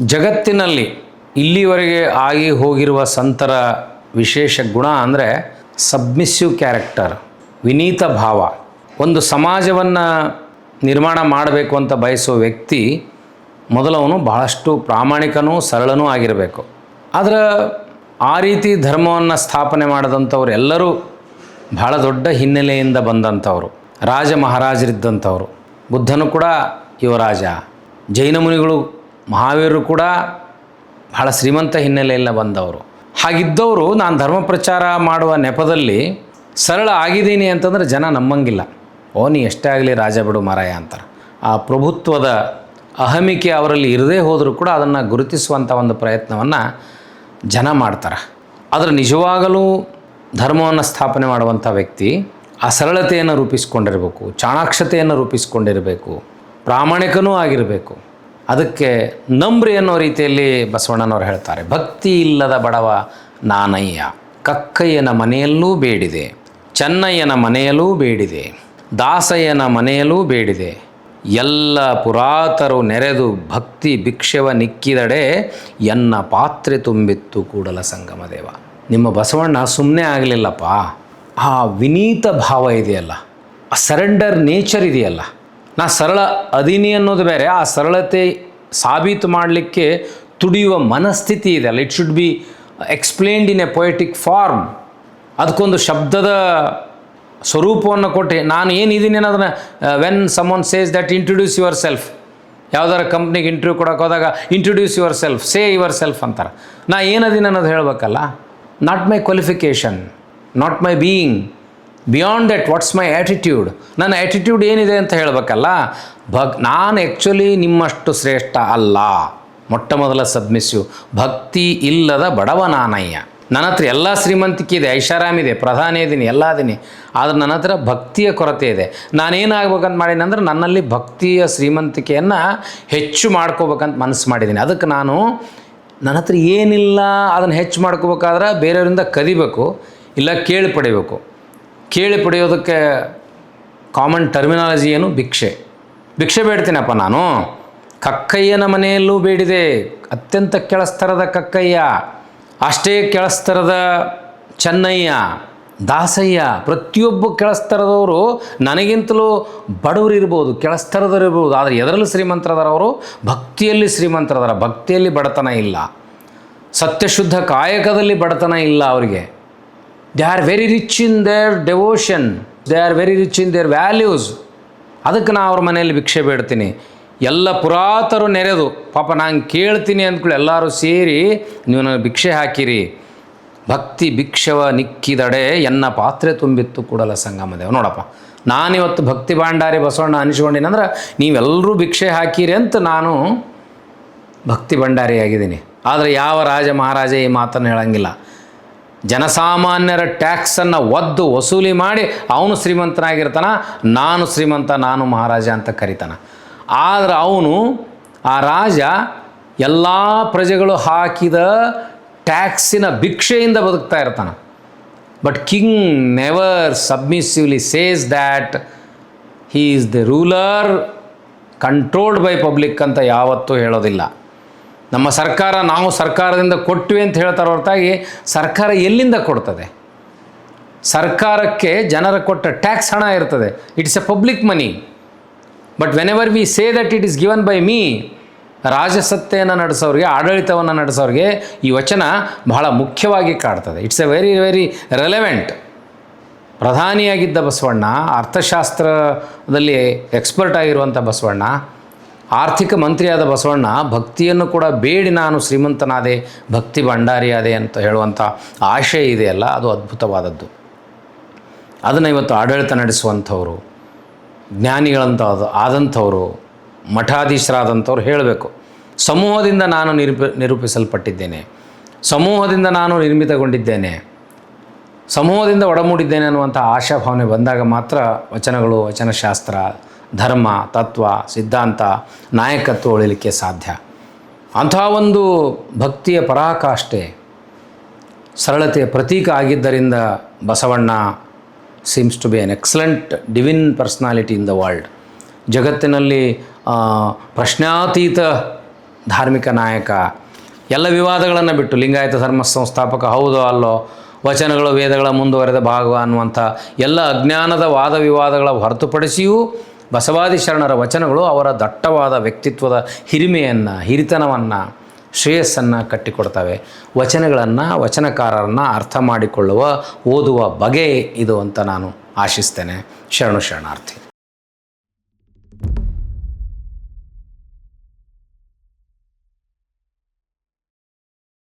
ಜಗತ್ತಿನಲ್ಲಿ ಇಲ್ಲಿವರೆಗೆ ಆಗಿ ಹೋಗಿರುವ ಸಂತರ ವಿಶೇಷ ಗುಣ ಅಂದರೆ ಸಬ್ಮಿಸ್ಸಿವ್ ಕ್ಯಾರೆಕ್ಟರ್, ವಿನೀತ ಭಾವ. ಒಂದು ಸಮಾಜವನ್ನು ನಿರ್ಮಾಣ ಮಾಡಬೇಕು ಅಂತ ಬಯಸುವ ವ್ಯಕ್ತಿ ಮೊದಲವನು ಬಹಳಷ್ಟು ಪ್ರಾಮಾಣಿಕನೂ ಸರಳನೂ ಆಗಿರಬೇಕು. ಆದರೆ ಆ ರೀತಿ ಧರ್ಮವನ್ನು ಸ್ಥಾಪನೆ ಮಾಡಿದಂಥವ್ರು ಎಲ್ಲರೂ ಬಹಳ ದೊಡ್ಡ ಹಿನ್ನೆಲೆಯಿಂದ ಬಂದಂಥವರು, ರಾಜ ಮಹಾರಾಜರಿದ್ದಂಥವರು. ಬುದ್ಧನು ಕೂಡ ಯುವರಾಜ, ಜೈನ ಮುನಿಗಳು ಮಹಾವೀರರು ಕೂಡ ಬಹಳ ಶ್ರೀಮಂತ ಹಿನ್ನೆಲೆಯಿಂದ ಬಂದವರು. ಹಾಗಿದ್ದವರು ನಾನು ಧರ್ಮ ಪ್ರಚಾರ ಮಾಡುವ ನೆಪದಲ್ಲಿ ಸರಳ ಆಗಿದ್ದೀನಿ ಅಂತಂದರೆ ಜನ ನಂಬಂಗಿಲ್ಲ. ಓ ನೀ ಎಷ್ಟೇ ಆಗಲಿ ರಾಜ ಬಿಡು ಮಾರಾಯ ಅಂತಾರೆ. ಆ ಪ್ರಭುತ್ವದ ಅಹಮಿಕೆ ಅವರಲ್ಲಿ ಇರದೇ ಹೋದರೂ ಕೂಡ ಅದನ್ನು ಗುರುತಿಸುವಂಥ ಒಂದು ಪ್ರಯತ್ನವನ್ನು ಜನ ಮಾಡ್ತಾರೆ. ಆದರೆ ನಿಜವಾಗಲೂ ಧರ್ಮವನ್ನು ಸ್ಥಾಪನೆ ಮಾಡುವಂಥ ವ್ಯಕ್ತಿ ಆ ಸರಳತೆಯನ್ನು ರೂಪಿಸ್ಕೊಂಡಿರಬೇಕು, ಚಾಣಾಕ್ಷತೆಯನ್ನು ರೂಪಿಸ್ಕೊಂಡಿರಬೇಕು, ಪ್ರಾಮಾಣಿಕನೂ ಆಗಿರಬೇಕು. ಅದಕ್ಕೆ ನಂಬ್ರಿ ಅನ್ನೋ ರೀತಿಯಲ್ಲಿ ಬಸವಣ್ಣನವರು ಹೇಳ್ತಾರೆ, ಭಕ್ತಿ ಇಲ್ಲದ ಬಡವ ನಾನಯ್ಯ, ಕಕ್ಕಯ್ಯನ ಮನೆಯಲ್ಲೂ ಬೇಡಿದೆ, ಚೆನ್ನಯ್ಯನ ಮನೆಯಲ್ಲೂ ಬೇಡಿದೆ, ದಾಸಯ್ಯನ ಮನೆಯಲ್ಲೂ ಬೇಡಿದೆ, ಎಲ್ಲ ಪುರಾತರು ನೆರೆದು ಭಕ್ತಿ ಭಿಕ್ಷವ ನಿಕ್ಕಿದಡೆ ಎನ್ನ ಪಾತ್ರೆ ತುಂಬಿತ್ತು ಕೂಡಲ ಸಂಗಮ ದೇವ. ನಿಮ್ಮ ಬಸವಣ್ಣ ಸುಮ್ಮನೆ ಆಗಲಿಲ್ಲಪ್ಪ. ಆ ವಿನೀತ ಭಾವ ಇದೆಯಲ್ಲ, ಆ ಸರೆಂಡರ್ ನೇಚರ್ ಇದೆಯಲ್ಲ, ನಾ ಸರಳ ಅದೀನಿ ಅನ್ನೋದು ಬೇರೆ, ಆ ಸರಳತೆ ಸಾಬೀತು ಮಾಡಲಿಕ್ಕೆ ತುಡಿಯುವ ಮನಸ್ಥಿತಿ ಇದೆಯಲ್ಲ, it should be explained in a poetic form. ಅದಕ್ಕೊಂದು ಶಬ್ದದ ಸ್ವರೂಪವನ್ನು ಕೊಟ್ಟು ನಾನು ಏನಿದ್ದೀನಿ ಅನ್ನೋದನ್ನು when someone says that introduce yourself, ಯಾವುದಾರ ಕಂಪ್ನಿಗೆ ಇಂಟರ್ವ್ಯೂ ಕೊಡೋಕೆ ಹೋದಾಗ introduce yourself, say yourself ಅಂತಾರೆ. ನಾ ಏನದೀನಿ ಅನ್ನೋದು ಹೇಳಬೇಕಲ್ಲ. Not my qualification, not my being, beyond that what's my attitude, ನನ್ನ ಆ್ಯಟಿಟ್ಯೂಡ್ ಏನಿದೆ ಅಂತ ಹೇಳಬೇಕಲ್ಲ. ನಾನು ಆ್ಯಕ್ಚುಲಿ ನಿಮ್ಮಷ್ಟು ಶ್ರೇಷ್ಠ ಅಲ್ಲ. ಮೊಟ್ಟ ಮೊದಲ ಸಬ್ಮಿಸ್ಸಿವ್, ಭಕ್ತಿ ಇಲ್ಲದ ಬಡವ ನಾನಯ್ಯ. ನನ್ನ ಹತ್ರ ಎಲ್ಲ ಶ್ರೀಮಂತಿಕೆ ಇದೆ, ಐಷಾರಾಮಿದೆ, ಪ್ರಧಾನಿ ಇದ್ದೀನಿ, ಎಲ್ಲ ಅದೀನಿ, ಆದರೆ ನನ್ನ ಹತ್ರ ಭಕ್ತಿಯ ಕೊರತೆ ಇದೆ. ನಾನೇನಾಗ್ಬೇಕಂತ ಮಾಡೀನಿ ಅಂದ್ರೆ ನನ್ನಲ್ಲಿ ಭಕ್ತಿಯ ಶ್ರೀಮಂತಿಕೆಯನ್ನು ಹೆಚ್ಚು ಮಾಡ್ಕೋಬೇಕಂತ ಮನಸ್ಸು ಮಾಡಿದ್ದೀನಿ. ಅದಕ್ಕೆ ನಾನು ನನ್ನ ಹತ್ರ ಏನಿಲ್ಲ ಅದನ್ನು ಹೆಚ್ಚು ಮಾಡ್ಕೋಬೇಕಾದ್ರೆ ಬೇರೆಯವರಿಂದ ಕದಿಬೇಕು, ಇಲ್ಲ ಕೇಳಿ ಪಡಿಬೇಕು. ಕೇಳಿ ಪಡೆಯೋದಕ್ಕೆ ಕಾಮನ್ ಟರ್ಮಿನಾಲಜಿ ಏನು? ಭಿಕ್ಷೆ. ಭಿಕ್ಷೆ ಬೇಡ್ತೀನಪ್ಪ ನಾನು. ಕಕ್ಕಯ್ಯನ ಮನೆಯಲ್ಲೂ ಬೇಡಿದೆ, ಅತ್ಯಂತ ಕೆಳಸ್ತರದ ಕಕ್ಕಯ್ಯ, ಅಷ್ಟೇ ಕೆಳಸ್ತರದ ಚೆನ್ನಯ್ಯ, ದಾಸಯ್ಯ. ಪ್ರತಿಯೊಬ್ಬ ಕೆಳಸ್ತರದವರು ನನಗಿಂತಲೂ ಬಡವರು ಇರ್ಬೋದು, ಕೆಳಸ್ತರದವರು ಇರ್ಬೋದು, ಆದರೆ ಎದರಲ್ಲೂ ಶ್ರೀಮಂತರದವರು ಭಕ್ತಿಯಲ್ಲಿ ಶ್ರೀಮಂತರದರ. ಭಕ್ತಿಯಲ್ಲಿ ಬಡತನ ಇಲ್ಲ, ಸತ್ಯಶುದ್ಧ ಕಾಯಕದಲ್ಲಿ ಬಡತನ ಇಲ್ಲ ಅವರಿಗೆ. They are very rich in their devotion, they are very rich in their values. ಅದಕ್ಕೆ ನಾನು ಅವ್ರ ಮನೆಯಲ್ಲಿ ಭಿಕ್ಷೆ ಬೇಡ್ತೀನಿ. ಎಲ್ಲ ಪುರಾತರು ನೆರೆದು, ಪಾಪ ನಾನು ಕೇಳ್ತೀನಿ ಅಂದ್ಕೊಳ್ಳಿ, ಎಲ್ಲರೂ ಸೇರಿ ನೀವು ನನಗೆ ಭಿಕ್ಷೆ ಹಾಕಿರಿ. ಭಕ್ತಿ ಭಿಕ್ಷವ ನಿಕ್ಕಿದಡೆ ಎನ್ನ ಪಾತ್ರೆ ತುಂಬಿತ್ತು ಕೂಡಲ ಸಂಗಮ ದೇವ. ನೋಡಪ್ಪ, ನಾನಿವತ್ತು ಭಕ್ತಿ ಭಾಂಡಾರಿ ಬಸವಣ್ಣ ಅನಿಸ್ಕೊಂಡಿನಂದ್ರೆ ನೀವೆಲ್ಲರೂ ಭಿಕ್ಷೆ ಹಾಕಿರಿ ಅಂತ ನಾನು ಭಕ್ತಿ ಭಂಡಾರಿಯಾಗಿದ್ದೀನಿ. ಆದರೆ ಯಾವ ರಾಜ ಮಹಾರಾಜ ಈ ಮಾತನ್ನು ಹೇಳಂಗಿಲ್ಲ. ಜನಸಾಮಾನ್ಯರ ಟ್ಯಾಕ್ಸನ್ನು ಒದ್ದು ವಸೂಲಿ ಮಾಡಿ ಅವನು ಶ್ರೀಮಂತನಾಗಿರ್ತಾನ, ನಾನು ಶ್ರೀಮಂತ, ನಾನು ಮಹಾರಾಜ ಅಂತ ಕರಿತಾನೆ. ಆದರೆ ಅವನು, ಆ ರಾಜ, ಎಲ್ಲ ಪ್ರಜೆಗಳು ಹಾಕಿದ ಟ್ಯಾಕ್ಸಿನ ಭಿಕ್ಷೆಯಿಂದ ಬದುಕ್ತಾ ಇರ್ತಾನೆ. But king never submissively says that he is the ruler controlled by public ಅಂತ ಯಾವತ್ತೂ ಹೇಳೋದಿಲ್ಲ. ನಮ್ಮ ಸರ್ಕಾರ, ನಾವು ಸರ್ಕಾರದಿಂದ ಕೊಟ್ವಿ ಅಂತ ಹೇಳ್ತಾರೆ ಹೊರತಾಗಿ ಸರ್ಕಾರ ಎಲ್ಲಿಂದ ಕೊಡ್ತದೆ? ಸರ್ಕಾರಕ್ಕೆ ಜನರ ಕೊಟ್ಟ ಟ್ಯಾಕ್ಸ್ ಹಣ ಇರ್ತದೆ, it's a public money. But whenever we say that it is given by me, ರಾಜಸತ್ತೆಯನ್ನು ನಡೆಸೋರಿಗೆ, ಆಡಳಿತವನ್ನು ನಡೆಸೋರಿಗೆ ಈ ವಚನ ಬಹಳ ಮುಖ್ಯವಾಗಿ ಕಾಡ್ತದೆ. It's a very very relevant. ಪ್ರಧಾನಿಯಾಗಿದ್ದ ಬಸವಣ್ಣ, ಅರ್ಥಶಾಸ್ತ್ರದಲ್ಲಿ ಎಕ್ಸ್ಪರ್ಟ್ ಆಗಿರುವಂಥ ಬಸವಣ್ಣ, ಆರ್ಥಿಕ ಮಂತ್ರಿಯಾದ ಬಸವಣ್ಣ ಭಕ್ತಿಯನ್ನು ಕೂಡ ಬೇಡಿ ನಾನು ಶ್ರೀಮಂತನಾದೆ, ಭಕ್ತಿ ಭಂಡಾರಿಯಾದೆ ಅಂತ ಹೇಳುವಂಥ ಆಶಯ ಇದೆಯಲ್ಲ, ಅದು ಅದ್ಭುತವಾದದ್ದು. ಅದನ್ನು ಇವತ್ತು ಆಡಳಿತ ನಡೆಸುವಂಥವರು, ಜ್ಞಾನಿಗಳಂತ ಆದಂಥವರು, ಮಠಾಧೀಶರಾದಂಥವ್ರು ಹೇಳಬೇಕು. ಸಮೂಹದಿಂದ ನಾನು ನಿರೂಪಿಸಲ್ಪಟ್ಟಿದ್ದೇನೆ, ಸಮೂಹದಿಂದ ನಾನು ನಿರ್ಮಿತಗೊಂಡಿದ್ದೇನೆ, ಸಮೂಹದಿಂದ ಒಡಮೂಡಿದ್ದೇನೆ ಅನ್ನುವಂಥ ಆಶಾಭಾವನೆ ಬಂದಾಗ ಮಾತ್ರ ವಚನಗಳು, ವಚನಶಾಸ್ತ್ರ, ಧರ್ಮ, ತತ್ವ, ಸಿದ್ಧಾಂತ, ನಾಯಕತ್ವ ಉಳಿಲಿಕ್ಕೆ ಸಾಧ್ಯ. ಅಂಥ ಒಂದು ಭಕ್ತಿಯ ಪರಾಕಾಷ್ಠೆ, ಸರಳತೆಯ ಪ್ರತೀಕ ಆಗಿದ್ದರಿಂದ Basavanna seems to be an excellent divine personality in the world. ಜಗತ್ತಿನಲ್ಲಿ ಪ್ರಶ್ನಾತೀತ ಧಾರ್ಮಿಕ ನಾಯಕ, ಎಲ್ಲ ವಿವಾದಗಳನ್ನು ಬಿಟ್ಟು ಲಿಂಗಾಯತ ಧರ್ಮ ಸಂಸ್ಥಾಪಕ ಹೌದೋ ಅಲ್ಲೋ, ವಚನಗಳು ವೇದಗಳ ಮುಂದುವರೆದ ಭಾಗ ಅನ್ನುವಂಥ ಎಲ್ಲ ಅಜ್ಞಾನದ ವಾದ ವಿವಾದಗಳ ಹೊರತುಪಡಿಸಿಯೂ ಬಸವಾದಿ ಶರಣರ ವಚನಗಳು ಅವರ ದಟ್ಟವಾದ ವ್ಯಕ್ತಿತ್ವದ ಹಿರಿಮೆಯನ್ನು, ಹಿರಿತನವನ್ನು, ಶ್ರೇಯಸ್ಸನ್ನು ಕಟ್ಟಿಕೊಡ್ತವೆ. ವಚನಗಳನ್ನು, ವಚನಕಾರರನ್ನು ಅರ್ಥ ಮಾಡಿಕೊಳ್ಳುವ, ಓದುವ ಬಗೆ ಇದು ಅಂತ ನಾನು ಆಶಿಸ್ತೇನೆ. ಶರಣು ಶರಣಾರ್ಥಿ.